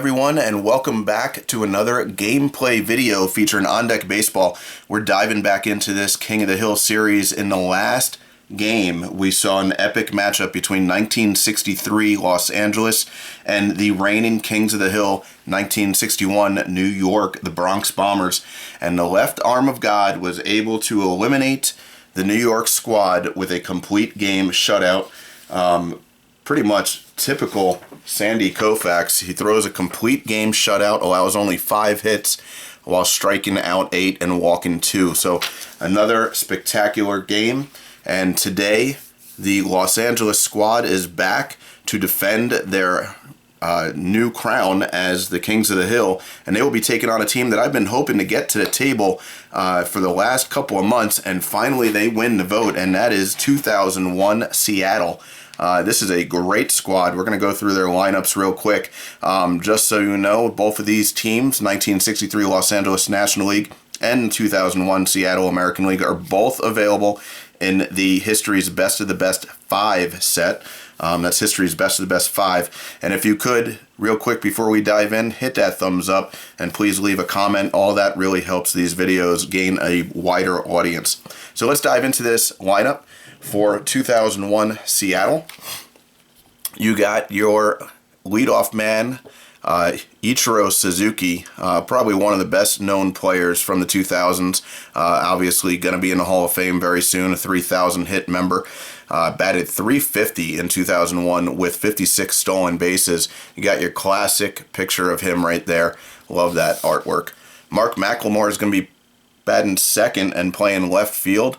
everyone, and welcome back to another gameplay video featuring On Deck Baseball. We're diving back into this King of the Hill series. In the last game, we saw an epic matchup between 1963 Los Angeles and the reigning Kings of the Hill 1961 New York, the Bronx Bombers. And the left arm of God was able to eliminate the New York squad with a complete game shutout. Pretty much typical Sandy Koufax. He throws a complete game shutout, allows only 5 hits while striking out 8 and walking 2. So another spectacular game. And today, the Los Angeles squad is back to defend their new crown as the Kings of the Hill, and they will be taking on a team that I've been hoping to get to the table for the last couple of months, and finally they win the vote, and that is 2001 Seattle. This is a great squad. We're going to go through their lineups real quick. Just so you know, both of these teams, 1963 Los Angeles National League and 2001 Seattle American League, are both available in the History's Best of the Best 5 set. That's History's Best of the Best 5. And if you could, real quick before we dive in, hit that thumbs up and please leave a comment. All that really helps these videos gain a wider audience. So let's dive into this lineup for 2001 Seattle. You got your leadoff man, Ichiro Suzuki, probably one of the best known players from the 2000s. Obviously going to be in the Hall of Fame very soon, a 3,000 hit member. Batted .350 in 2001 with 56 stolen bases. You got your classic picture of him right there. Love that artwork. Mark McLemore is going to be batting second and playing left field.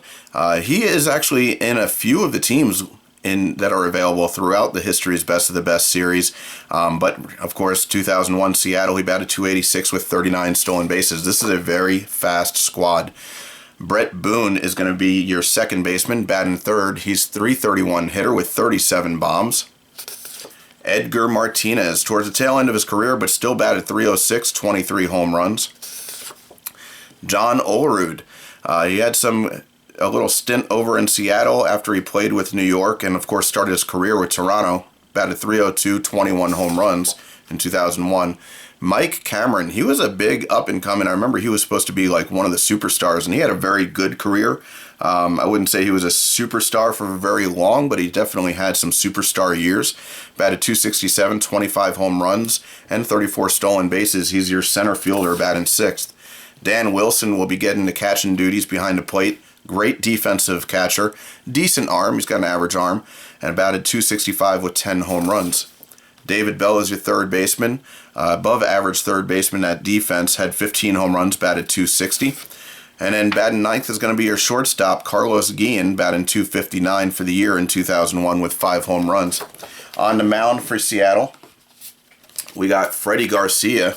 He is actually in a few of the teams that are available throughout the History's Best of the Best series. But, of course, 2001 Seattle, he batted .286 with 39 stolen bases. This is a very fast squad. Brett Boone is going to be your second baseman, batting third. He's .331 hitter with 37 bombs. Edgar Martinez, towards the tail end of his career, but still batted .306, 23 home runs. John Olerud, he had a little stint over in Seattle after he played with New York and, of course, started his career with Toronto. Batted .302, 21 home runs in 2001. Mike Cameron, he was a big up-and-coming. I remember he was supposed to be like one of the superstars, and he had a very good career. I wouldn't say he was a superstar for very long, but he definitely had some superstar years. Batted .267, 25 home runs, and 34 stolen bases. He's your center fielder batting sixth. Dan Wilson will be getting the catching duties behind the plate. Great defensive catcher. Decent arm. He's got an average arm. And batted .265 with 10 home runs. David Bell is your third baseman. Above average third baseman at defense. Had 15 home runs. Batted .260. And then batting ninth is going to be your shortstop, Carlos Guillen, batting .259 for the year in 2001 with 5 home runs. On the mound for Seattle, we got Freddie Garcia.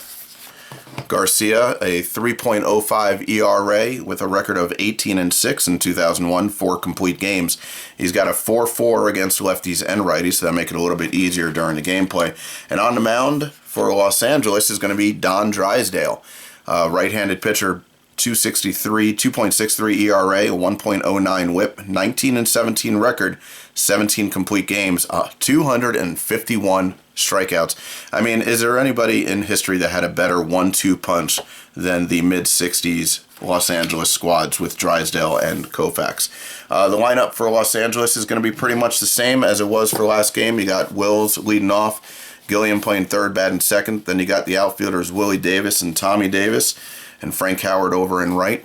Garcia, a 3.05 ERA with a record of 18-6 in 2001, 4 complete games. He's got a 4.4 against lefties and righties, so that make it a little bit easier during the gameplay. And on the mound for Los Angeles is going to be Don Drysdale, right-handed pitcher, 2.63 ERA, 1.09 WHIP, 19-17 record, 17 complete games, 251 strikeouts. I mean, is there anybody in history that had a better 1-2 punch than the mid-60s Los Angeles squads with Drysdale and Koufax? The lineup for Los Angeles is going to be pretty much the same as it was for last game. You got Wills leading off, Gilliam playing third, batting second. Then you got the outfielders Willie Davis and Tommy Davis, and Frank Howard over in right.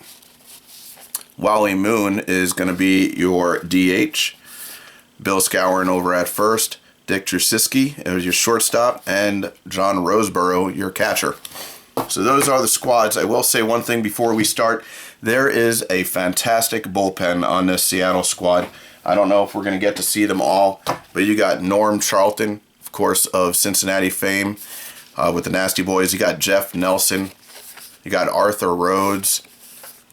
Wally Moon is going to be your DH. Bill Skowron over at first. Dick Trusisky is your shortstop, and John Roseborough, your catcher. So those are the squads. I will say one thing before we start. There is a fantastic bullpen on this Seattle squad. I don't know if we're going to get to see them all, but you got Norm Charlton, of course, of Cincinnati fame with the Nasty Boys. You got Jeff Nelson. You got Arthur Rhodes,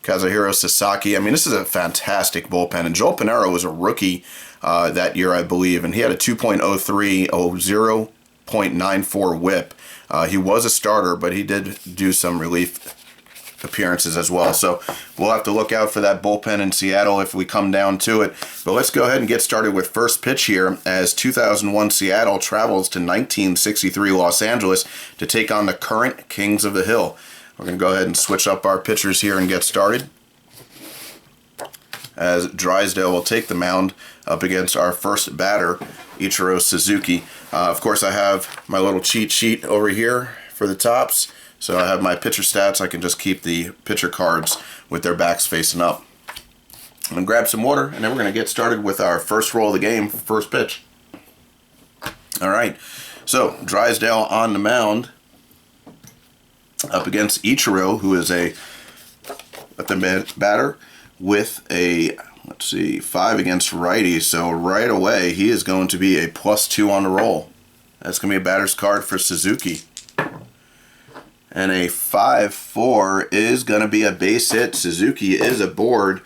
Kazuhiro Sasaki. I mean, this is a fantastic bullpen. And Joel Pinero was a rookie that year, I believe, and he had a 2.03, 0.94 WHIP. He was a starter, but he did do some relief appearances as well. So we'll have to look out for that bullpen in Seattle if we come down to it. But let's go ahead and get started with first pitch here as 2001 Seattle travels to 1963 Los Angeles to take on the current Kings of the Hill. We're going to go ahead and switch up our pitchers here and get started, as Drysdale will take the mound up against our first batter, Ichiro Suzuki. Of course, I have my little cheat sheet over here for the tops. So I have my pitcher stats. I can just keep the pitcher cards with their backs facing up. I'm going to grab some water, and then we're going to get started with our first roll of the game for first pitch. All right, so Drysdale on the mound up against Ichiro, who is a batter with a, let's see, 5 against righties. So right away, he is going to be a +2 on the roll. That's going to be a batter's card for Suzuki. And a 5-4 is going to be a base hit. Suzuki is aboard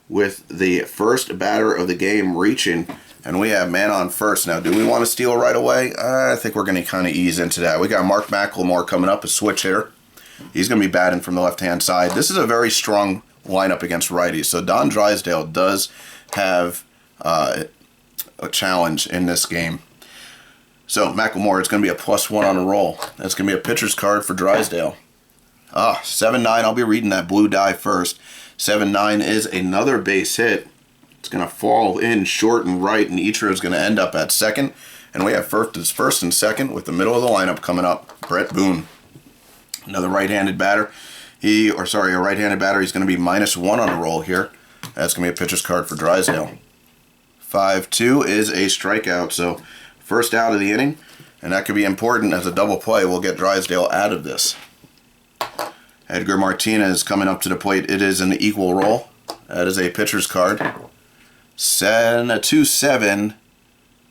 with the first batter of the game reaching. And we have man on first. Now, do we want to steal right away? I think we're going to kind of ease into that. We got Mark McLemore coming up, a switch hitter. He's going to be batting from the left-hand side. This is a very strong lineup against righties. So Don Drysdale does have a challenge in this game. So McLemore is going to be a +1 on the roll. That's going to be a pitcher's card for Drysdale. 7-9, I'll be reading that blue die first. 7-9 is another base hit. It's going to fall in short and right, and Ichiro is going to end up at second. And we have first and second with the middle of the lineup coming up, Brett Boone. Another right-handed batter. A right-handed batter. He's going to be -1 on the roll here. That's going to be a pitcher's card for Drysdale. 5-2 is a strikeout, so first out of the inning, and that could be important as a double play. We'll get Drysdale out of this. Edgar Martinez coming up to the plate. It is an equal roll. That is a pitcher's card. 2-7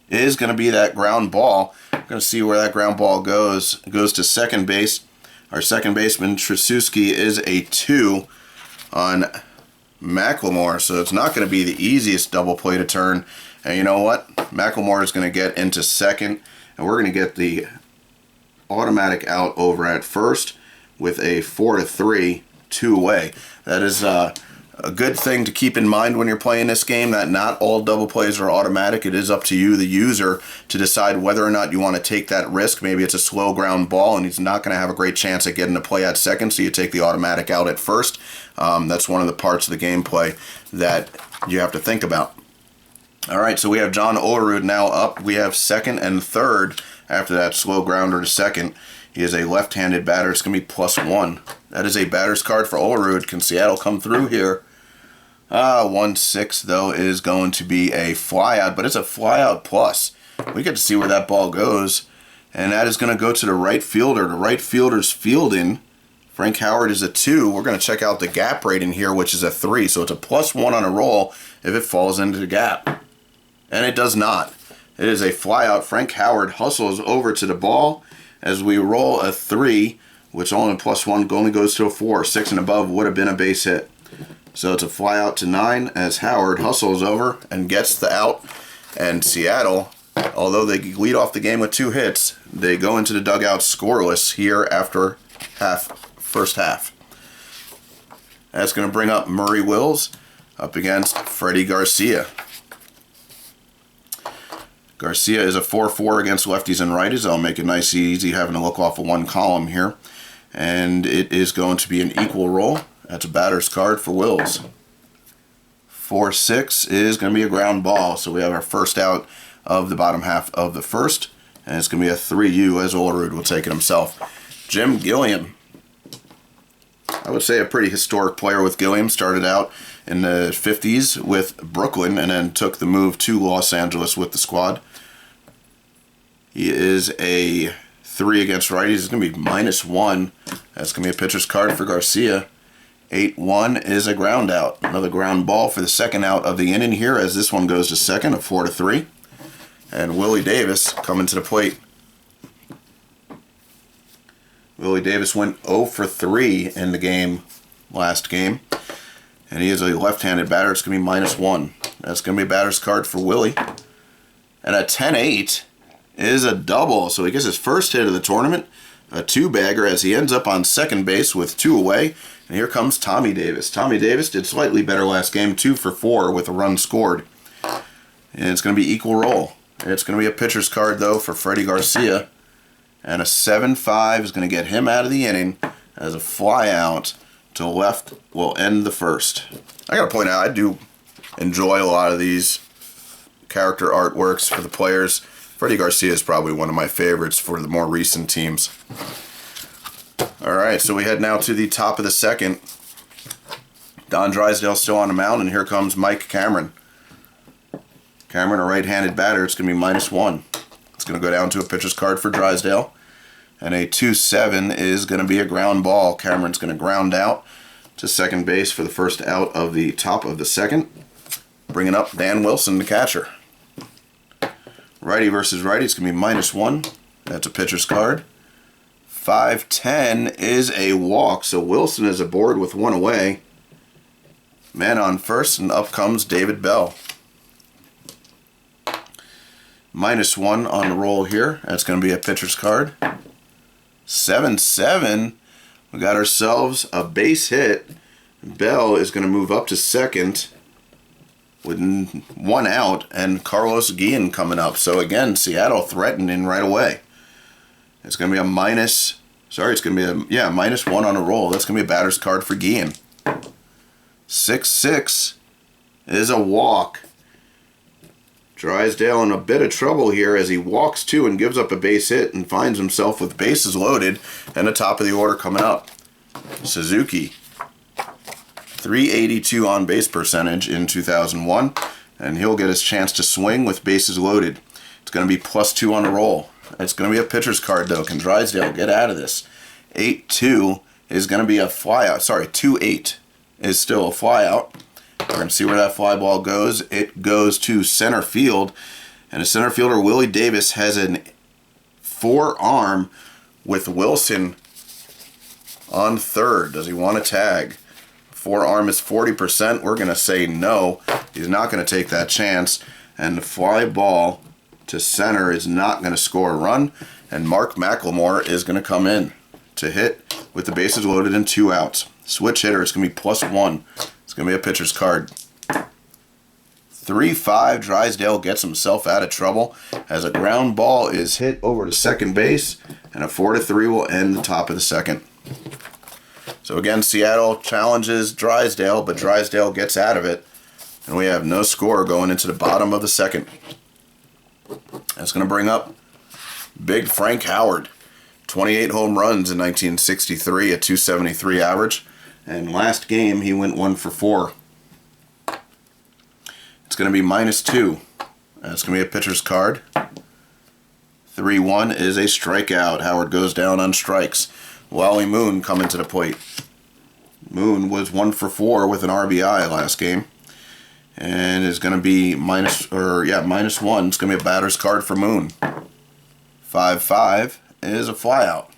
is going to be that ground ball. We're going to see where that ground ball goes. It goes to second base. Our second baseman, Trasuski, is a 2 on McLemore, so it's not going to be the easiest double play to turn. And you know what? McLemore is going to get into second, and we're going to get the automatic out over at first with a 4-3, 2 away. That is a good thing to keep in mind when you're playing this game, that not all double plays are automatic. It is up to you, the user, to decide whether or not you want to take that risk. Maybe it's a slow ground ball, and he's not going to have a great chance at getting a play at second, so you take the automatic out at first. That's one of the parts of the gameplay that you have to think about. All right, so we have John Olerud now up. We have second and third after that slow grounder to second. He is a left-handed batter. It's going to be +1. That is a batter's card for Olerud. Can Seattle come through here? 1-6, though, is going to be a flyout, but it's a flyout plus. We get to see where that ball goes, and that is going to go to the right fielder. The right fielder's fielding. Frank Howard is a 2. We're going to check out the gap rating here, which is a 3, so it's a +1 on a roll if it falls into the gap. And it does not. It is a flyout. Frank Howard hustles over to the ball as we roll a 3, which only +1 only goes to a 4. 6 and above would have been a base hit. So it's a flyout to 9 as Howard hustles over and gets the out. And Seattle, although they lead off the game with 2 hits, they go into the dugout scoreless here after first half. That's going to bring up Murray Wills up against Freddie Garcia. Garcia is a 4-4 against lefties and righties. I'll make it nice and easy having to look off of one column here. And it is going to be an equal roll. That's a batter's card for Wills. 4-6 is going to be a ground ball. So we have our first out of the bottom half of the first. And it's going to be a 3-U as Olerud will take it himself. Jim Gilliam. I would say a pretty historic player with Gilliam. Started out in the 50s with Brooklyn and then took the move to Los Angeles with the squad. He is a 3 against righties. It's going to be -1. That's going to be a pitcher's card for Garcia. 8-1 is a ground out. Another ground ball for the second out of the inning here as this one goes to second, a 4-3. And Willie Davis coming to the plate. Willie Davis went 0 for 3 in the game, last game. And he is a left-handed batter. It's going to be -1. That's going to be a batter's card for Willie. And a 10-8 is a double. So he gets his first hit of the tournament, a 2-bagger as he ends up on second base with 2 away. And here comes Tommy Davis. Tommy Davis did slightly better last game, 2 for 4 with a run scored. And it's going to be equal roll. It's going to be a pitcher's card, though, for Freddie Garcia. And a 7-5 is going to get him out of the inning as a fly out to left will end the first. I got to point out, I do enjoy a lot of these character artworks for the players. Freddie Garcia is probably one of my favorites for the more recent teams. Alright, so we head now to the top of the second. Don Drysdale still on the mound, and here comes Mike Cameron. Cameron, a right-handed batter, it's going to be -1. It's going to go down to a pitcher's card for Drysdale. And a 2-7 is going to be a ground ball. Cameron's going to ground out to second base for the first out of the top of the second. Bringing up Dan Wilson, the catcher. Righty versus righty, it's going to be -1. That's a pitcher's card. 5-10 is a walk, so Wilson is aboard with 1 away. Man on first, and up comes David Bell. -1 on the roll here. That's going to be a pitcher's card. 7-7. We got ourselves a base hit. Bell is going to move up to second with 1 out, and Carlos Guillen coming up. So again, Seattle threatening right away. It's going to be a -1 on a roll. That's going to be a batter's card for Guillen. 6-6 is a walk. Drysdale in a bit of trouble here as he walks to and gives up a base hit and finds himself with bases loaded and the top of the order coming up. Suzuki, .382 on base percentage in 2001, and he'll get his chance to swing with bases loaded. It's going to be +2 on the roll. It's going to be a pitcher's card, though. Can Drysdale get out of this? 8-2 is going to be a flyout. Sorry, 2-8 is still a flyout. We're going to see where that fly ball goes. It goes to center field, and the center fielder, Willie Davis, has a forearm with Wilson on third. Does he want to tag? Forearm is 40%. We're going to say no. He's not going to take that chance, and the fly ball to center is not going to score a run, and Mark McLemore is going to come in to hit with the bases loaded and 2 outs. Switch hitter is going to be +1. It's going to be a pitcher's card. 3-5, Drysdale gets himself out of trouble as a ground ball is hit over to second base, and a 4-3 will end the top of the second. So again, Seattle challenges Drysdale, but Drysdale gets out of it, and we have no score going into the bottom of the second. That's going to bring up Big Frank Howard. 28 home runs in 1963, a .273 average. And last game, he went 1 for 4. It's going to be -2. That's going to be a pitcher's card. 3-1 is a strikeout. Howard goes down on strikes. Wally Moon coming to the plate. Moon was 1 for 4 with an RBI last game. And is going to be -1. It's going to be a batter's card for Moon. 5-5 is a flyout.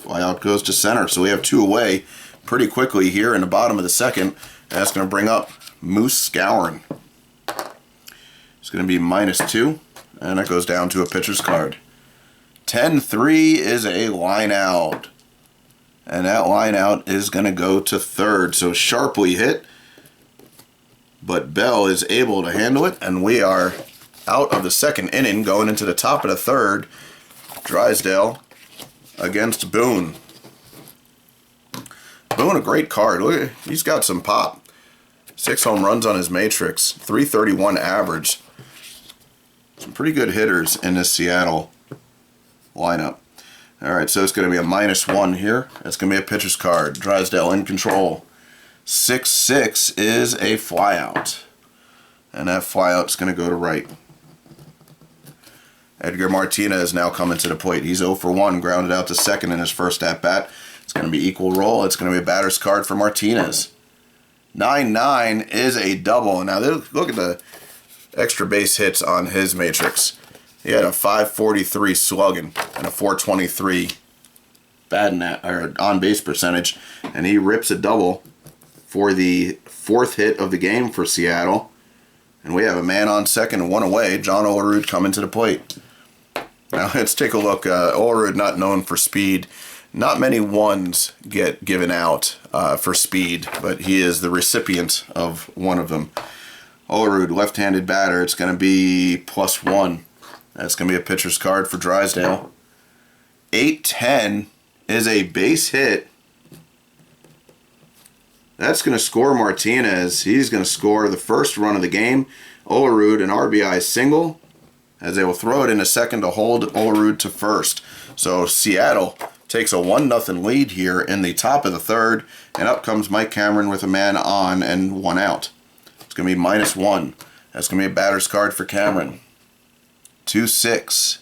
Flyout goes to center, so we have 2 away pretty quickly here in the bottom of the second. And that's going to bring up Moose Scourin. It's going to be -2, and it goes down to a pitcher's card. 10-3 is a line out, and that line out is going to go to third. So sharply hit, but Bell is able to handle it, and we are out of the second inning, going into the top of the third. Drysdale against Boone. Boone, a great card. Look, he's got some pop. 6 home runs on his matrix, .331 average. Some pretty good hitters in this Seattle lineup. All right, so it's going to be a -1 here. It's going to be a pitcher's card. Drysdale in control. 6-6 is a flyout, and that flyout's going to go to right. Edgar Martinez now coming to the plate. He's 0 for 1, grounded out to second in his first at-bat. It's going to be equal roll. It's going to be a batter's card for Martinez. 9-9 is a double. Now look at the extra base hits on his matrix. He had a .543 slugging and a .423 on base percentage, and he rips a double for the 4th hit of the game for Seattle. And we have a man on second and 1 away. John Olerud coming to the plate. Now let's take a look. Olerud, not known for speed, Not many ones get given out for speed, but he is the recipient of one of them. Olerud, left-handed batter. It's going to be +1. That's going to be a pitcher's card for Drysdale. 8-10 is a base hit. That's going to score Martinez. He's going to score the first run of the game. Olerud, an RBI single, as they will throw it in a second to hold Olerud to first. So Seattle takes a 1-0 lead here in the top of the third, and up comes Mike Cameron with a man on and 1 out. It's going to be -1. That's going to be a batter's card for Cameron. 2-6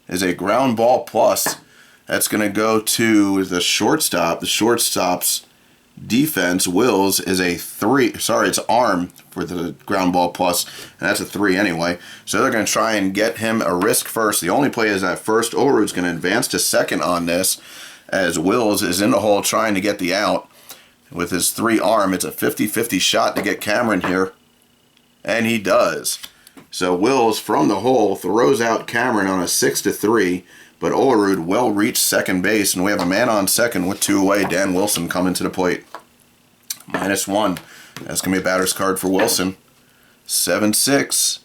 is a ground ball plus. That's going to go to the shortstop. The shortstop's defense, Wills, is a 3. Sorry, it's arm for the ground ball plus, and that's a 3 anyway. So they're going to try and get him a risk first. The only play is at first. Olerud's going to advance to second on this, as Wills is in the hole trying to get the out. With his 3 arm, it's a 50-50 shot to get Cameron here, and he does. So Wills from the hole throws out Cameron on a 6-3, but Olerud well reached second base, and we have a man on second with 2 away. Dan Wilson coming to the plate. -1. That's going to be a batter's card for Wilson. 7-6.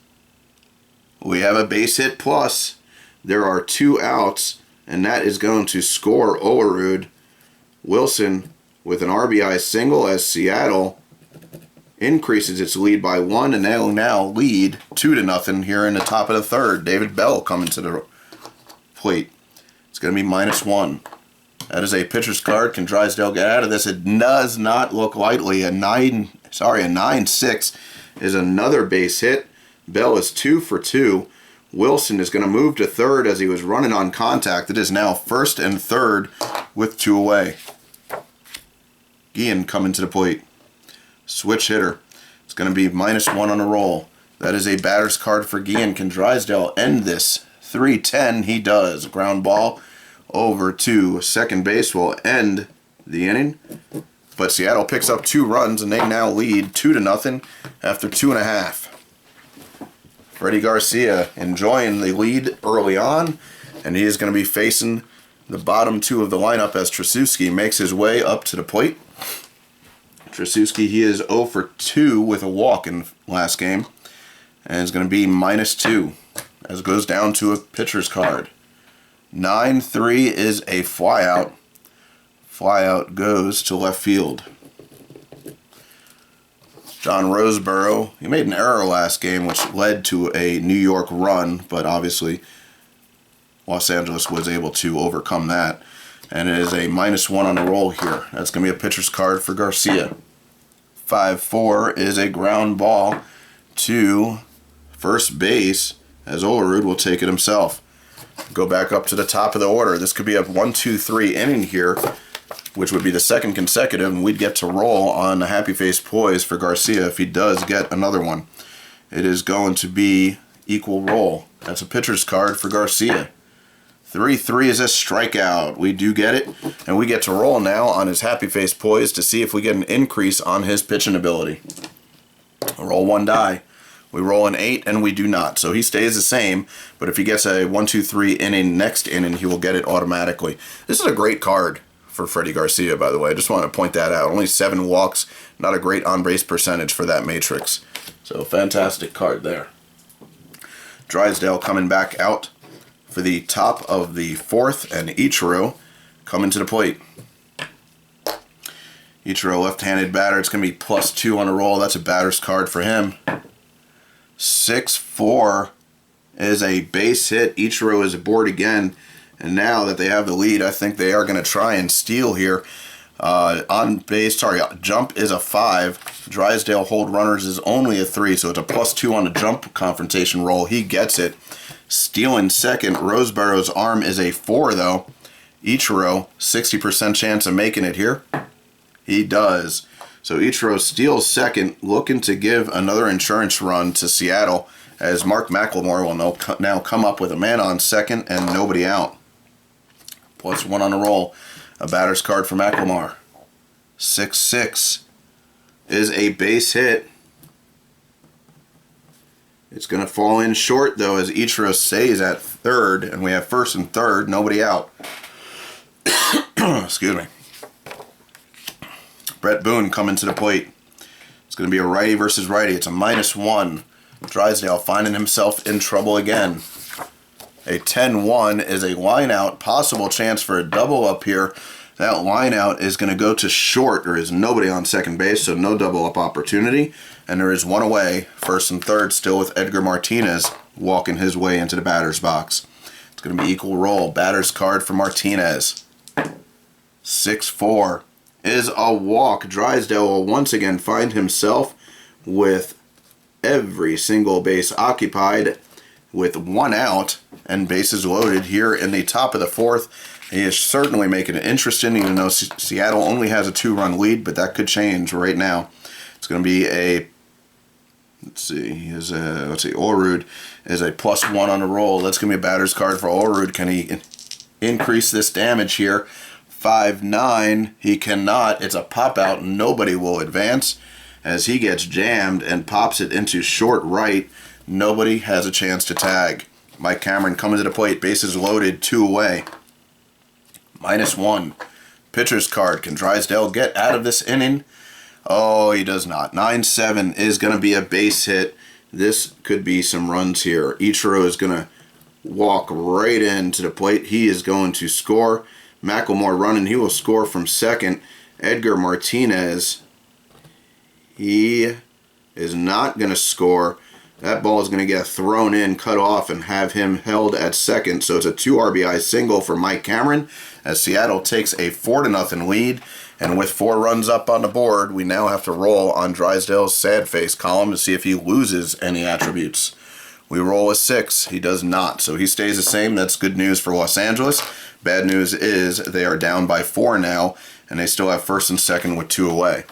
We have a base hit plus. There are 2 outs, and that is going to score Olerud. Wilson with an RBI single as Seattle increases its lead by 1, and they'll now lead 2-0 here in the top of the third. David Bell coming to the plate. It's going to be -1. That is a pitcher's card. Can Drysdale get out of this? It does not look likely. A 9-6 is another base hit. Bell is 2 for 2. Wilson is going to move to third as he was running on contact. It is now first and third with 2 away. Guillen coming to the plate. Switch hitter. It's going to be -1 on a roll. That is a batter's card for Guillen. Can Drysdale end this? 3-10, he does. Ground ball over to second base will end the inning. But Seattle picks up 2 runs, and they now lead 2-0 after 2.5. Freddie Garcia enjoying the lead early on, and he is going to be facing the bottom 2 of the lineup as Tracewski makes his way up to the plate. Tracewski, he is 0 for 2 with a walk in last game, and is going to be -2 as it goes down to a pitcher's card. 9-3 is a flyout. Flyout goes to left field. John Roseborough, he made an error last game which led to a New York run, but obviously Los Angeles was able to overcome that. And it is a -1 on the roll here. That's going to be a pitcher's card for Garcia. 5-4 is a ground ball to first base, as Olerud will take it himself. Go back up to the top of the order. This could be a 1-2-3 inning here, which would be the second consecutive, and we'd get to roll on a happy face poise for Garcia if he does get another one. It is going to be equal roll. That's a pitcher's card for Garcia. 3-3 is a strikeout. We do get it, and we get to roll now on his happy face poise to see if we get an increase on his pitching ability. Roll 1 die. We roll an 8, and we do not. So he stays the same, but if he gets a 1-2-3 inning next inning, he will get it automatically. This is a great card for Freddie Garcia, by the way. I just want to point that out. Only 7 walks, not a great on-base percentage for that matrix. So fantastic card there. Drysdale coming back out for the top of the fourth, and Ichiro coming to the plate. Ichiro, left-handed batter. It's going to be +2 on a roll. That's a batter's card for him. 6-4 is a base hit. Ichiro is aboard again, and now that they have the lead, I think they are going to try and steal here. On base, sorry, jump is a 5. Drysdale hold runners is only a 3, so it's a +2 on the jump confrontation roll. He gets it. Stealing second. Roseborough's arm is a 4, though. Ichiro, 60% chance of making it here. He does. So Ichiro steals second, looking to give another insurance run to Seattle, as Mark McLemore will now come up with a man on second and nobody out. +1 on the roll. A batter's card for McLemore. 6-6 is a base hit. It's going to fall in short, though, as Ichiro stays at third, and we have first and third, nobody out. Excuse me. Brett Boone coming to the plate. It's going to be a righty versus righty. It's a -1. Drysdale finding himself in trouble again. A 10-1 is a line out. Possible chance for a double up here. That line out is going to go to short. There is nobody on second base, so no double up opportunity. And there is one away. First and third still with Edgar Martinez walking his way into the batter's box. It's going to be equal roll. Batter's card for Martinez. 6-4 is a walk. Drysdale will once again find himself with every single base occupied with one out and bases loaded here in the top of the fourth. He is certainly making it interesting, even though Seattle only has a 2-run lead, but that could change right now. It's going to be a, Orud is a +1 on the roll. That's going to be a batter's card for Orud. Can he increase this damage here? 5-9, he cannot. It's a pop out. Nobody will advance as he gets jammed and pops it into short right. Nobody has a chance to tag. Mike Cameron coming to the plate. Bases loaded, 2 away. -1. Pitcher's card. Can Drysdale get out of this inning? Oh, he does not. 9-7 is going to be a base hit. This could be some runs here. Ichiro is going to walk right into the plate. He is going to score. Macklemore running. He will score from second. Edgar Martinez, he is not going to score. That ball is going to get thrown in, cut off, and have him held at second. So it's a 2 RBI single for Mike Cameron as Seattle takes a 4-0 lead. And with 4 runs up on the board, we now have to roll on Drysdale's sad face column to see if he loses any attributes. We roll a 6. He does not. So he stays the same. That's good news for Los Angeles. Bad news is they are down by 4 now, and they still have first and second with 2 away.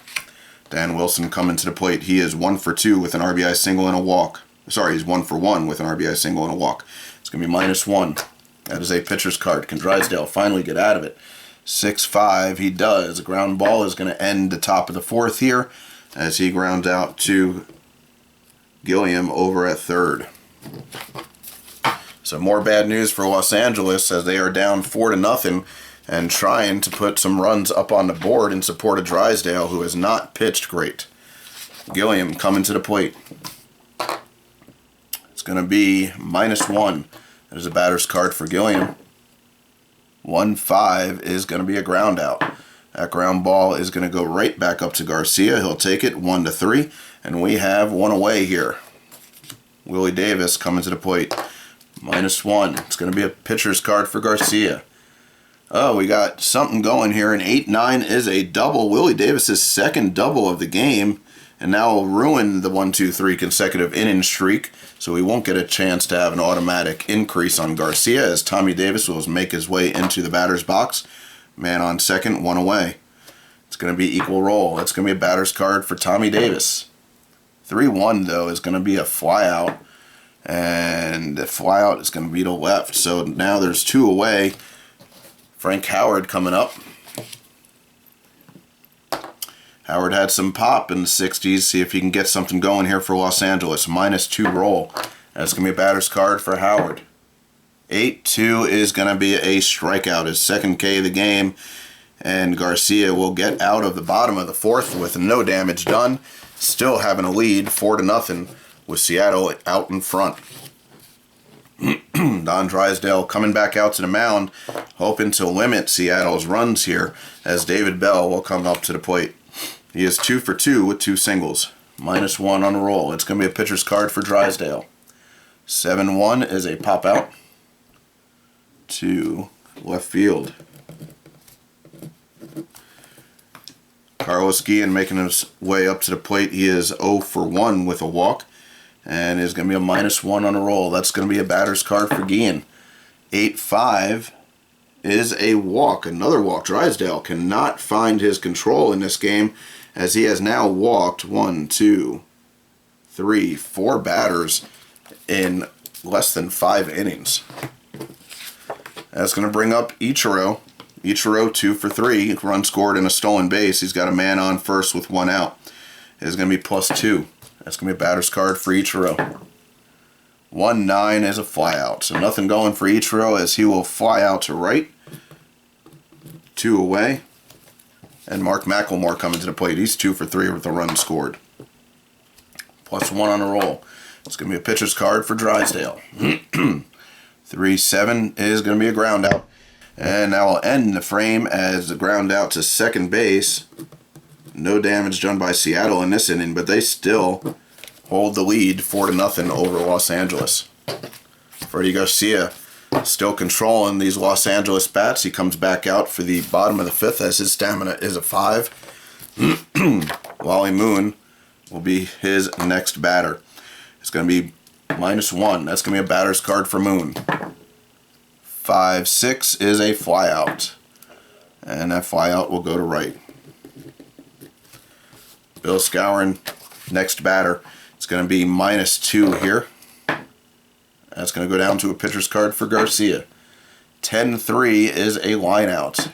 Dan Wilson coming to the plate. He is 1 for 2 with an RBI single and a walk. Sorry, he's 1 for 1 with an RBI single and a walk. It's going to be -1. That is a pitcher's card. Can Drysdale finally get out of it? 6-5, he does. A ground ball is going to end the top of the fourth here as he grounds out to Gilliam over at third. So more bad news for Los Angeles as they are down 4-0 and trying to put some runs up on the board in support of Drysdale, who has not pitched great. Gilliam coming to the plate. It's going to be -1. There's a batter's card for Gilliam. 1-5 is going to be a ground out. That ground ball is going to go right back up to Garcia. He'll take it 1-3, and we have one away here. Willie Davis coming to the plate. -1. It's going to be a pitcher's card for Garcia. Oh, we got something going here. An 8-9 is a double. Willie Davis's second double of the game, and now will ruin the 1-2-3 consecutive inning streak. So we won't get a chance to have an automatic increase on Garcia as Tommy Davis will make his way into the batter's box. Man on second, 1 away. It's going to be equal roll. That's going to be a batter's card for Tommy Davis. 3-1 though is going to be a flyout, and the flyout is going to be to left. So now there's 2 away. Frank Howard coming up. Howard had some pop in the 60s. See if he can get something going here for Los Angeles. -2 roll. That's going to be a batter's card for Howard. 8-2 is going to be a strikeout. His second K of the game. And Garcia will get out of the bottom of the fourth with no damage done. Still having a lead, 4-0, with Seattle out in front. Don Drysdale coming back out to the mound, hoping to limit Seattle's runs here as David Bell will come up to the plate. He is 2 for 2 with 2 singles. -1 on the roll. It's going to be a pitcher's card for Drysdale. 7-1 is a pop out to left field. Carlos Guillen making his way up to the plate. He is 0 for 1 with a walk. And is going to be a -1 on a roll. That's going to be a batter's card for Guillen. 8-5 is a walk. Another walk. Drysdale cannot find his control in this game as he has now walked 1, 2, 3, 4 batters in less than 5 innings. That's going to bring up Ichiro. Ichiro 2 for 3. Run scored and a stolen base. He's got a man on first with 1 out. It is going to be +2. That's going to be a batter's card for Ichiro. 1-9 is a flyout. So nothing going for Ichiro as he will fly out to right. 2 away. And Mark McLemore coming to the plate. He's 2 for 3 with a run scored. +1 on the roll. It's going to be a pitcher's card for Drysdale. 3-7 is going to be a ground out. And that will end the frame as the ground out to second base. No damage done by Seattle in this inning, but they still hold the lead 4-0 over Los Angeles. Freddie Garcia still controlling these Los Angeles bats. He comes back out for the bottom of the 5th as his stamina is a 5. Wally Moon will be his next batter. It's going to be -1. That's going to be a batter's card for Moon. 5-6 is a flyout. And that flyout will go to right. Bill Skowron, next batter. It's going to be -2 here. That's going to go down to a pitcher's card for Garcia. 10-3 is a lineout.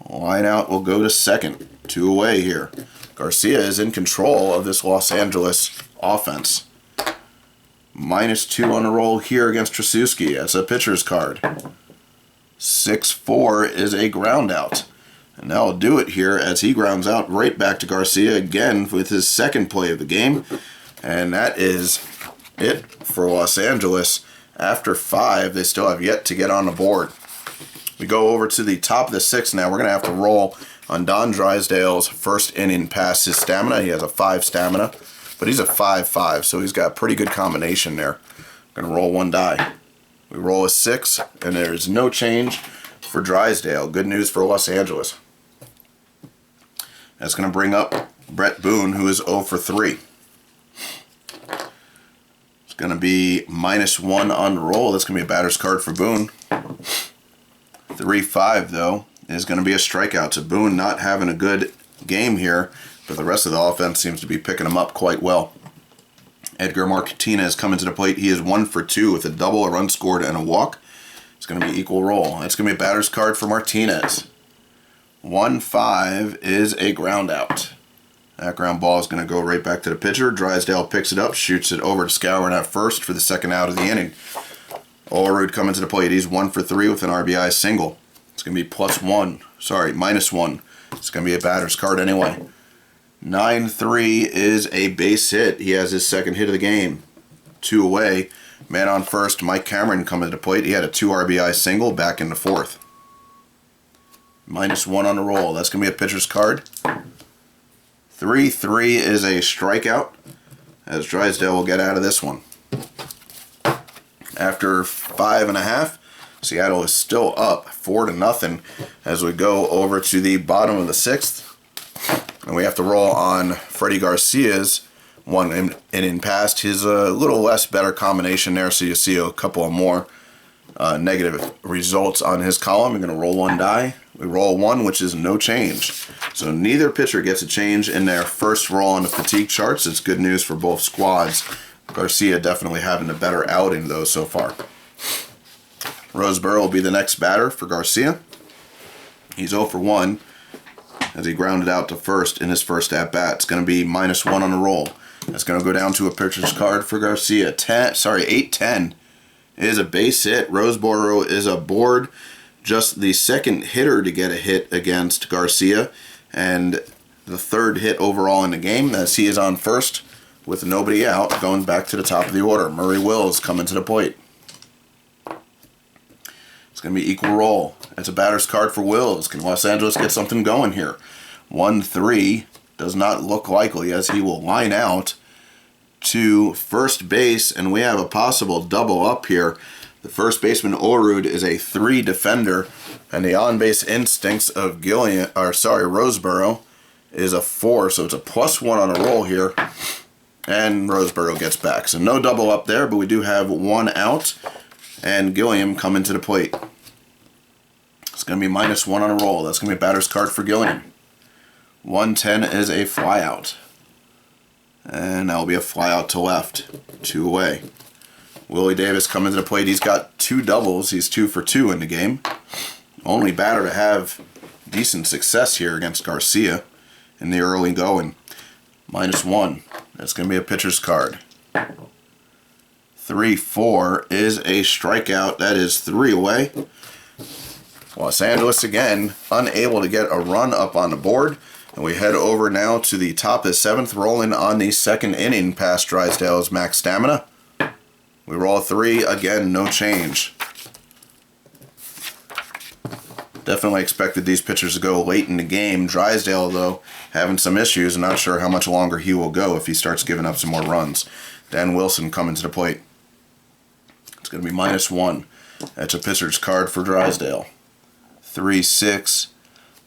Lineout will go to second. 2 away here. Garcia is in control of this Los Angeles offense. -2 on the roll here against Trasuski. That's a pitcher's card. 6-4 is a ground out. And that'll do it here as he grounds out right back to Garcia again with his second play of the game. And that is it for Los Angeles. After 5, they still have yet to get on the board. We go over to the top of the 6th now. We're going to have to roll on Don Drysdale's first inning past his stamina. He has a 5 stamina, but he's a 5-5, so he's got a pretty good combination there. Going to roll 1 die. We roll a 6, and there's no change for Drysdale. Good news for Los Angeles. That's going to bring up Brett Boone, who is 0 for 3. It's going to be -1 on the roll. That's going to be a batter's card for Boone. 3-5, though, is going to be a strikeout. So Boone not having a good game here, but the rest of the offense seems to be picking him up quite well. Edgar Martinez coming to the plate. He is 1 for 2 with a double, a run scored, and a walk. It's going to be equal roll. It's going to be a batter's card for Martinez. 1-5 is a ground out. That ground ball is going to go right back to the pitcher. Drysdale picks it up, shoots it over to Skowron at first for the second out of the inning. Olerud coming to the plate. He's 1 for 3 with an RBI single. It's going to be -1. It's going to be a batter's card anyway. 9-3 is a base hit. He has his second hit of the game. 2 away. Man on first, Mike Cameron coming to the plate. He had a 2 RBI single back in the 4th. -1 on the roll. That's going to be a pitcher's card. 3-3 is a strikeout as Drysdale will get out of this one. After 5.5, Seattle is still up 4-0 as we go over to the bottom of the 6th. And we have to roll on Freddie Garcia's one inning past. His a little less better combination there, so you see a couple of more negative results on his column. We're going to roll 1 die. We roll 1, which is no change. So neither pitcher gets a change in their first roll on the fatigue charts. It's good news for both squads. Garcia definitely having a better outing, though, so far. Roseboro will be the next batter for Garcia. He's 0 for 1 as he grounded out to first in his first at-bat. It's going to be -1 on the roll. That's going to go down to a pitcher's card for Garcia. 8-10 is a base hit. Roseboro is aboard. Just the second hitter to get a hit against Garcia, and the 3rd hit overall in the game as he is on first with nobody out, going back to the top of the order. Murray Wills coming to the plate. It's going to be equal roll. It's a batter's card for Wills. Can Los Angeles get something going here? 1-3 does not look likely as he will line out to first base, and we have a possible double up here. The first baseman, Olerud, is a 3 defender, and the on-base instincts of Roseboro is a 4, so it's a +1 on a roll here, and Roseboro gets back. So no double up there, but we do have 1 out, and Gilliam coming to the plate. It's going to be -1 on a roll. That's going to be a batter's card for Gilliam. 1-10 is a flyout, and that will be a flyout to left, 2 away. Willie Davis coming to the plate. He's got 2 doubles. He's 2 for 2 in the game. Only batter to have decent success here against Garcia in the early going. -1. That's going to be a pitcher's card. 3-4 is a strikeout. That is 3 away. Los Angeles again unable to get a run up on the board. And we head over now to the top of the 7th, rolling on the 2nd inning past Drysdale's max stamina. We roll a 3, again, no change. Definitely expected these pitchers to go late in the game. Drysdale, though, having some issues. I'm not sure how much longer he will go if he starts giving up some more runs. Dan Wilson coming to the plate. It's going to be -1. That's a pitcher's card for Drysdale. 3-6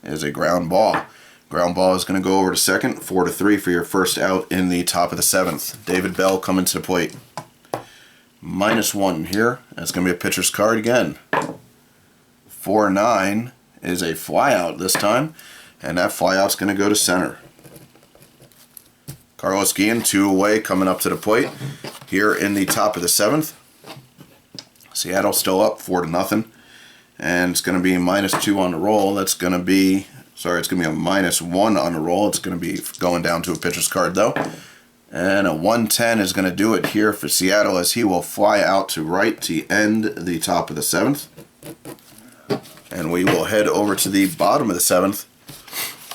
is a ground ball. Ground ball is going to go over to second. 4-3 for your first out in the top of the 7th. David Bell coming to the plate. -1 here. That's going to be a pitcher's card again. 4-9 is a flyout this time, and that flyout's going to go to center. Carlos Guillen, 2 away, coming up to the plate here in the top of the 7th. Seattle still up 4-0, and it's going to be -2 on the roll. That's going to be, sorry, it's going to be a -1 on the roll. It's going to be going down to a pitcher's card though. And a 110 is going to do it here for Seattle as he will fly out to right to end the top of the 7th. And we will head over to the bottom of the 7th.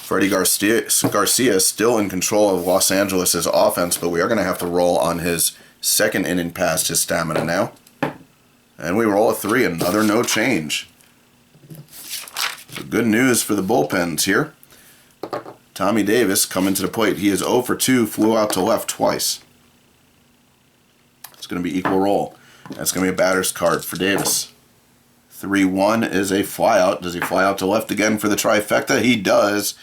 Freddie Garcia still in control of Los Angeles' offense, but we are going to have to roll on his 2nd inning past his stamina now. And we roll a 3, another no change. So good news for the bullpens here. Tommy Davis coming to the plate. He is 0 for 2, flew out to left twice. It's going to be equal roll. That's going to be a batter's card for Davis. 3-1 is a flyout. Does he fly out to left again for the trifecta? He does.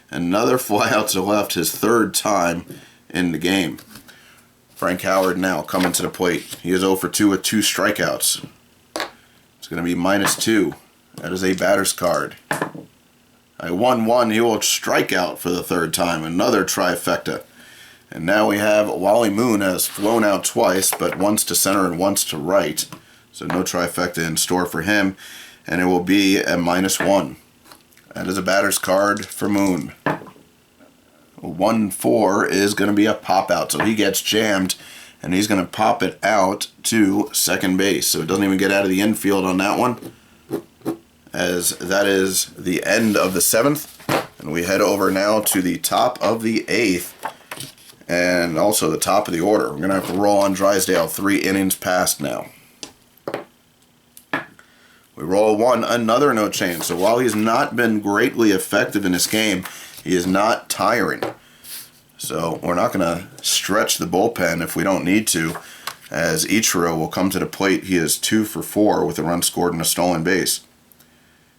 Another flyout to left, his 3rd time in the game. Frank Howard now coming to the plate. He is 0 for 2 with 2 strikeouts. It's going to be -2. That is a batter's card. At 1-1, he will strike out for the 3rd time. Another trifecta. And now we have Wally Moon has flown out twice, but once to center and once to right. So no trifecta in store for him. And it will be a -1. That is a batter's card for Moon. 1-4 is going to be a pop out. So he gets jammed and he's going to pop it out to second base. So it doesn't even get out of the infield on that one. As that is the end of the 7th. And we head over now to the top of the 8th. And also the top of the order. We're going to have to roll on Drysdale. 3 innings past now. We roll 1, another no change. So while he's not been greatly effective in this game, he is not tiring. So we're not going to stretch the bullpen if we don't need to, as Ichiro will come to the plate. He is 2 for 4 with a run scored and a stolen base.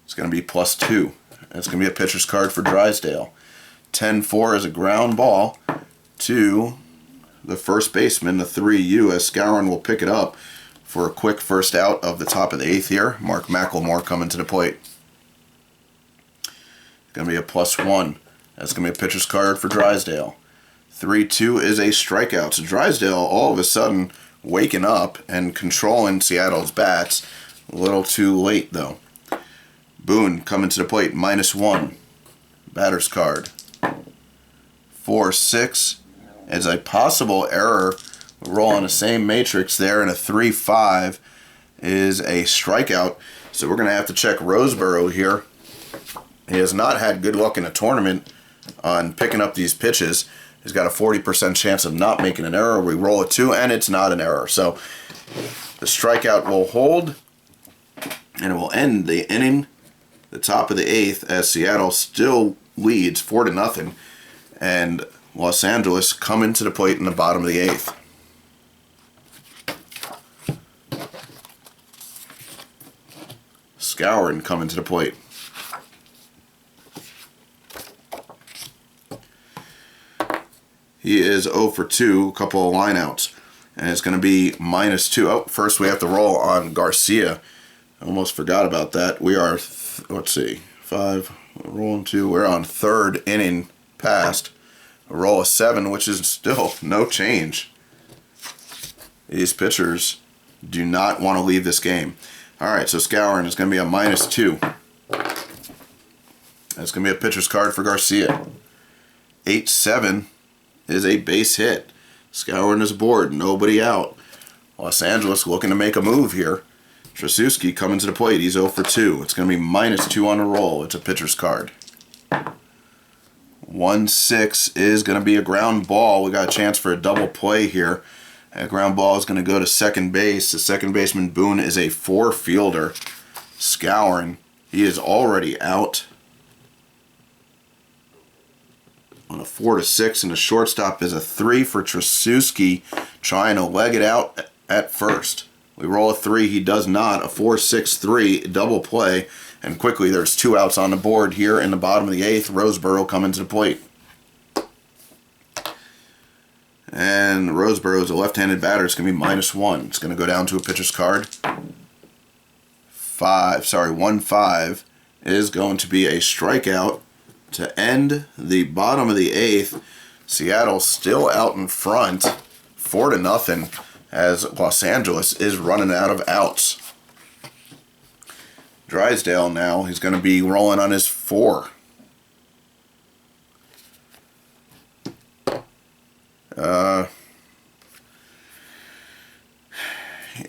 It's going to be +2. That's going to be a pitcher's card for Drysdale. 10-4 is a ground ball to the first baseman, the 3U, as Scourin will pick it up for a quick first out of the top of the 8th here. Mark McElmore coming to the plate. Going to be a +1. That's going to be a pitcher's card for Drysdale. 3-2 is a strikeout. So Drysdale all of a sudden waking up and controlling Seattle's bats. A little too late though. Boone coming to the plate, -1. Batter's card. 4-6 is a possible error. We roll on the same matrix there, and a 3-5 is a strikeout. So we're going to have to check Roseboro here. He has not had good luck in a tournament on picking up these pitches. He's got a 40% chance of not making an error. We roll a 2, and it's not an error. So the strikeout will hold, and it will end the inning, the top of the 8th, as Seattle still leads 4-0, and Los Angeles come into the plate in the bottom of the 8th. Scourin coming to the plate. He is 0 for 2, a couple of lineouts, and it's going to be -2. Oh, first we have to roll on Garcia. I almost forgot about that. We are, let's see, 5, rolling 2. We're on 3rd inning past. A roll of 7, which is still no change. These pitchers do not want to leave this game. All right, so Scourin is going to be a -2. That's going to be a pitcher's card for Garcia. 8-7 is a base hit. Scourin is aboard, nobody out. Los Angeles looking to make a move here. Trasuski coming to the plate. He's 0 for 2. It's going to be -2 on the roll. It's a pitcher's card. 1-6 is going to be a ground ball. We got a chance for a double play here. That ground ball is going to go to second base. The second baseman, Boone, is a 4 fielder. Scouring. He is already out on a 4-6, and the shortstop is a 3 for Trasuski, trying to leg it out at first. We roll a 3. He does not. A 4-6-3 double play. And quickly, there's 2 outs on the board here in the bottom of the 8th. Roseboro coming to the plate. And Roseboro is a left-handed batter. It's going to be -1. It's going to go down to a pitcher's card. 1-5 is going to be a strikeout to end the bottom of the 8th. Seattle still out in front, 4-0, as Los Angeles is running out of outs. Drysdale now, he's going to be rolling on his 4.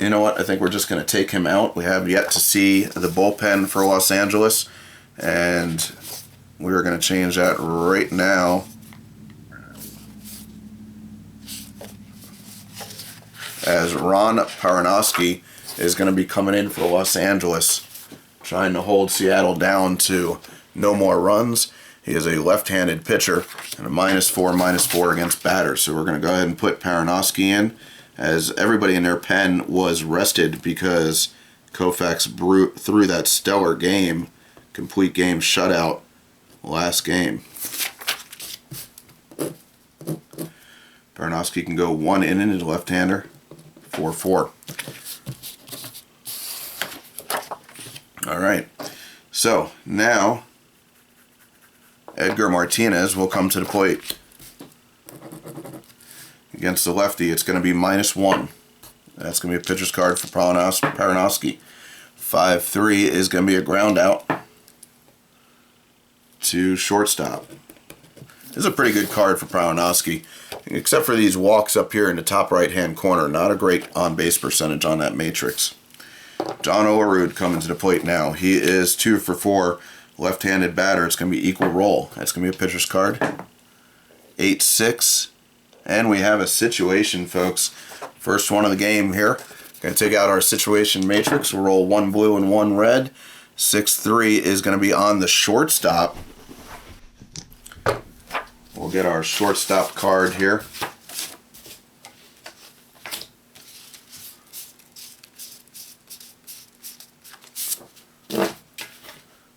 You know what? I think we're just going to take him out. We have yet to see the bullpen for Los Angeles, and we're going to change that right now. As Ron Paranowski is going to be coming in for Los Angeles, trying to hold Seattle down to no more runs. He is a left-handed pitcher and a -4 against batters. So we're going to go ahead and put Paranowski in, as everybody in their pen was rested because Koufax threw that stellar game, complete game shutout last game. Paranowski can go 1 inning as a left-hander, 4-4. All right, so now Edgar Martinez will come to the plate. Against the lefty, it's going to be -1. That's going to be a pitcher's card for Paranowski. 5-3 is going to be a ground out to shortstop. This is a pretty good card for Paranowski, except for these walks up here in the top right-hand corner. Not a great on-base percentage on that matrix. John Olerud coming to the plate now. He is 2 for 4, left-handed batter. It's going to be equal roll. That's going to be a pitcher's card. 8-6. And we have a situation, folks. First one of the game here. Going to take out our situation matrix. We'll roll 1 blue and 1 red. 6-3 is going to be on the shortstop. We'll get our shortstop card here.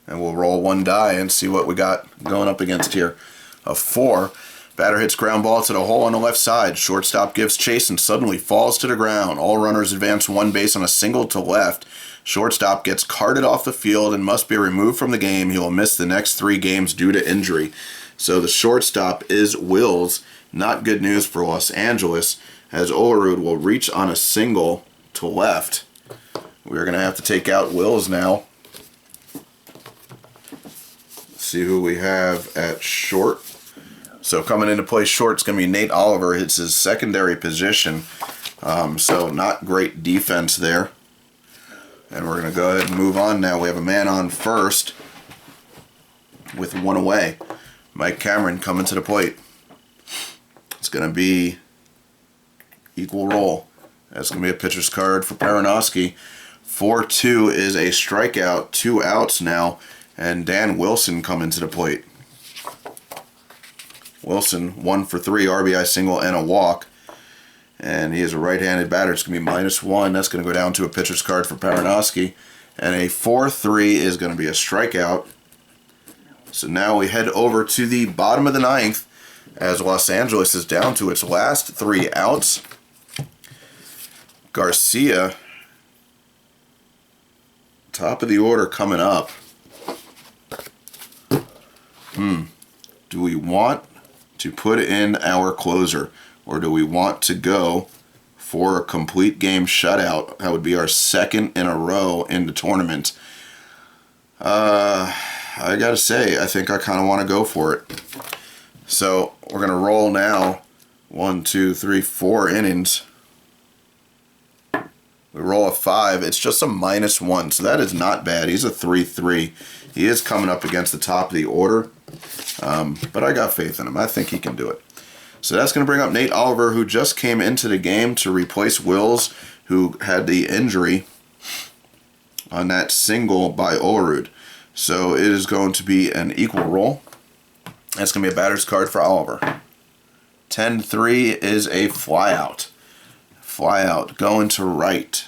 And we'll roll 1 die and see what we got going up against here. A 4. Batter hits ground ball to the hole on the left side. Shortstop gives chase and suddenly falls to the ground. All runners advance 1 base on a single to left. Shortstop gets carted off the field and must be removed from the game. He will miss the next 3 games due to injury. So the shortstop is Wills. Not good news for Los Angeles, as Olerud will reach on a single to left. We're going to have to take out Wills now. See who we have at short. So coming into play short, it's going to be Nate Oliver. It's his secondary position. So not great defense there. And we're going to go ahead and move on now. We have a man on first with 1 away. Mike Cameron coming to the plate. It's going to be equal roll. That's going to be a pitcher's card for Paranowski. 4-2 is a strikeout. 2 outs now. And Dan Wilson coming to the plate. Wilson, 1 for 3, RBI single and a walk. And he is a right-handed batter. It's going to be -1. That's going to go down to a pitcher's card for Paranowski. And a 4-3 is going to be a strikeout. So now we head over to the bottom of the 9th as Los Angeles is down to its last 3 outs. Garcia, top of the order coming up. Do we want to put in our closer, or do we want to go for a complete game shutout? That would be our 2nd in a row in the tournament. I gotta say, I think I kind of want to go for it. So we're gonna roll now. 1, 2, 3, 4 innings. We roll a 5. It's just a -1, so that is not bad. He's a 3-3. He is coming up against the top of the order, but I got faith in him. I think he can do it. So that's going to bring up Nate Oliver, who just came into the game to replace Wills, who had the injury on that single by Olerud. So it is going to be an equal roll. That's going to be a batter's card for Oliver. 10-3 is a flyout. Flyout going to right.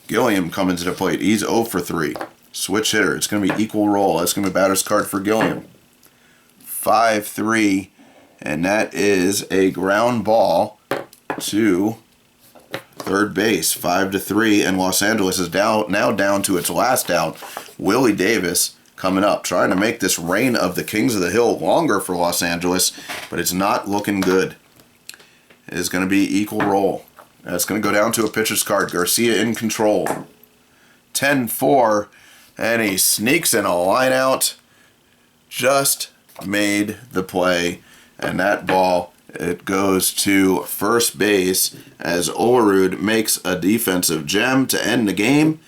Gilliam coming to the plate. He's 0 for 3. Switch hitter. It's going to be equal roll. That's going to be a batter's card for Gilliam. 5-3, and that is a ground ball to third base. 5-3, and Los Angeles is now down to its last out. Willie Davis coming up, trying to make this reign of the Kings of the Hill longer for Los Angeles, but it's not looking good. It is going to be equal roll. That's going to go down to a pitcher's card. Garcia in control. 10-4, and he sneaks in a line out. Just made the play, and that ball, it goes to first base as Olerud makes a defensive gem to end the game,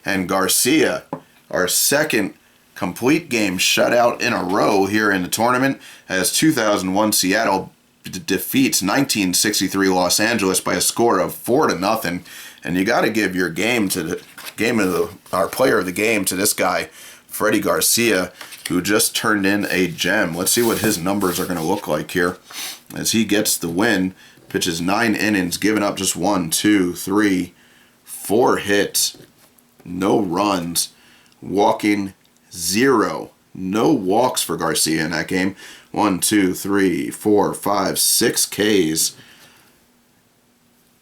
and Garcia, our second complete game shutout in a row here in the tournament, as 2001 Seattle defeats 1963 Los Angeles by a score of 4-0. And you got to give your game to the our player of the game to this guy, Freddie Garcia, who just turned in a gem. Let's see what his numbers are going to look like here as he gets the win. Pitches 9 innings, giving up just 1, 2, 3, 4 hits, no runs, walking 0. No walks for Garcia in that game. 1, 2, 3, 4, 5, 6 Ks.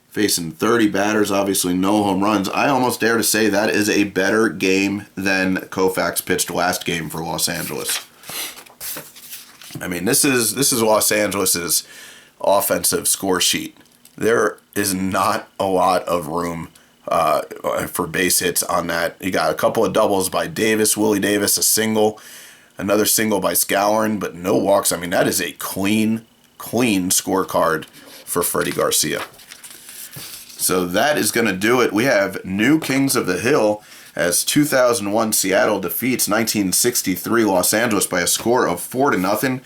Facing 30 batters, obviously no home runs. I almost dare to say that is a better game than Koufax pitched last game for Los Angeles. I mean, this is Los Angeles's offensive score sheet. There is not a lot of room for base hits on that. You got a couple of doubles by Davis, Willie Davis, a single, another single by Scourin, but no walks. I mean, that is a clean scorecard for Freddie Garcia. So that is going to do it. We have new Kings of the Hill as 2001 Seattle defeats 1963 Los Angeles by a score of 4-0.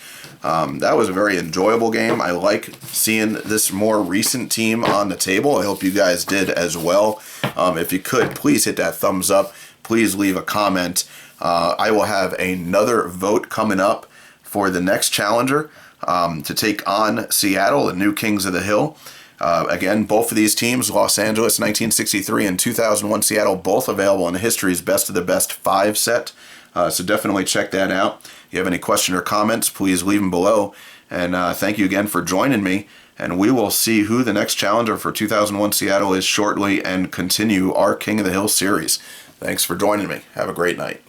That was a very enjoyable game. I like seeing this more recent team on the table. I hope you guys did as well. If you could, please hit that thumbs up. Please leave a comment. I will have another vote coming up for the next challenger to take on Seattle, the new Kings of the Hill. Again, both of these teams, Los Angeles 1963 and 2001 Seattle, both available in history's Best of the Best 5 set. So definitely check that out. If you have any question or comments, please leave them below. And thank you again for joining me. And we will see who the next challenger for 2001 Seattle is shortly and continue our King of the Hill series. Thanks for joining me. Have a great night.